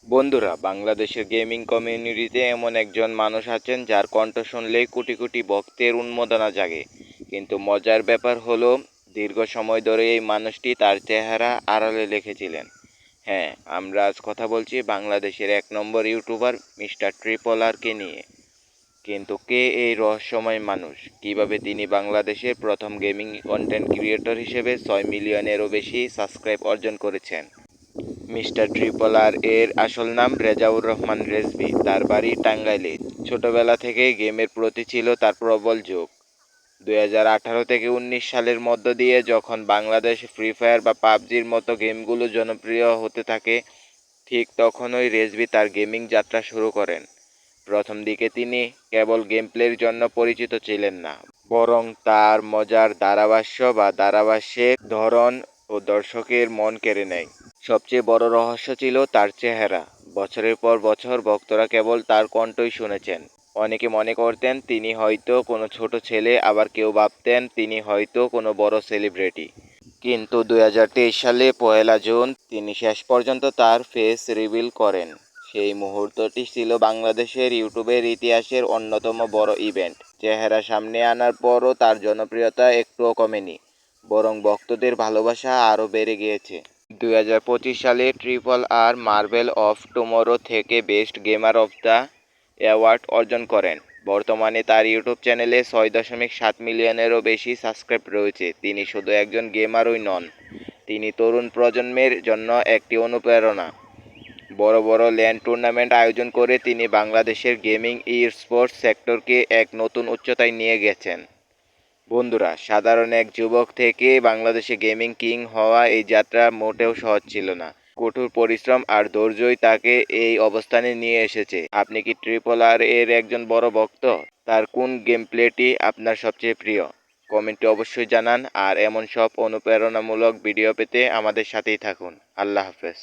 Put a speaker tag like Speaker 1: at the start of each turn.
Speaker 1: বন্ধুরা, বাংলাদেশের গেমিং কমিউনিটিতে এমন একজন মানুষ আছেন যার কণ্ঠ শুনলেই কোটি কোটি ভক্তের উন্মাদনা জাগে। কিন্তু মজার ব্যাপার হলো, দীর্ঘ সময় ধরে এই মানুষটি তার চেহারা আড়ালে রেখেছিলেন। হ্যাঁ, আমরা আজ কথা বলছি বাংলাদেশের 1 নম্বর ইউটিউবার মিস্টার ট্রিপল আরকে নিয়ে। কিন্তু কে এই রহস্যময় মানুষ, কিভাবে তিনি বাংলাদেশের প্রথম গেমিং কন্টেন্ট ক্রিয়েটর হিসেবে 6 মিলিয়নেরও বেশি সাবস্ক্রাইব অর্জন করেছেন? মিস্টার ট্রিপল আর এর আসল নাম রেজাউর রহমান রেজভী। তার বাড়ি টাঙ্গাইলে। ছোটবেলা থেকেই গেমের প্রতি ছিল তার প্রবল ঝোঁক। 2018 থেকে 19 সালের মধ্য দিয়ে যখন বাংলাদেশে ফ্রি ফায়ার বা পাবজির মতো গেমগুলো জনপ্রিয় হতে থাকে, ঠিক তখনই রেজভী তার গেমিং যাত্রা শুরু করেন। প্রথম দিকে তিনি কেবল গেম প্লের জন্য পরিচিত ছিলেন না, বরং তার মজার ধারাভাষ্যের ধরন ও দর্শকের মন কেড়ে নেয়। সবচেয়ে বড় রহস্য ছিল তার চেহারা। বছরের পর বছর ভক্তরা কেবল তার কণ্ঠই শুনেছেন। অনেকে মনে করতেন তিনি হয়তো কোনো ছোট ছেলে, আবার কেউ ভাবতেন তিনি হয়তো কোনো বড় সেলিব্রিটি। কিন্তু 2023 সালে 1 জুন তিনি শেষ পর্যন্ত তার ফেস রিভিল করেন। সেই মুহূর্তটি ছিল বাংলাদেশের ইউটিউবের ইতিহাসের অন্যতম বড় ইভেন্ট। চেহারা সামনে আনার পরও তার জনপ্রিয়তা একটুও কমেনি, বরং ভক্তদের ভালোবাসা আরও বেড়ে গিয়েছে। 2025 সালে triple R marvel of tomorrow থেকে best gamer of the award অর্জন করেন। বর্তমানে তার ইউটিউব চ্যানেলে 6.7 মিলিয়নেরও বেশি সাবস্ক্রাইব রয়েছে। তিনি শুধু একজন গেমারই নন, তিনি তরুণ প্রজন্মের জন্য একটি অনুপ্রেরণা। বড় বড় ল্যান্ড টুর্নামেন্ট আয়োজন করে তিনি বাংলাদেশের গেমিং স্পোর্টস সেক্টরকে এক নতুন উচ্চতায় নিয়ে গেছেন। বন্ধুরা, সাধারণ এক যুবক থেকে বাংলাদেশে গেমিং কিং হওয়া এই যাত্রা মোটেও সহজ ছিল না। কঠোর পরিশ্রম আর ধৈর্যই তাকে এই অবস্থানে নিয়ে এসেছে। আপনি কি ট্রিপল আর এর একজন বড় ভক্ত? তার কোন গেম প্লেটি আপনার সবচেয়ে প্রিয়? কমেন্টে অবশ্যই জানান। আর এমন সব অনুপ্রেরণামূলক ভিডিও পেতে আমাদের সাথেই থাকুন। আল্লাহ হাফেজ।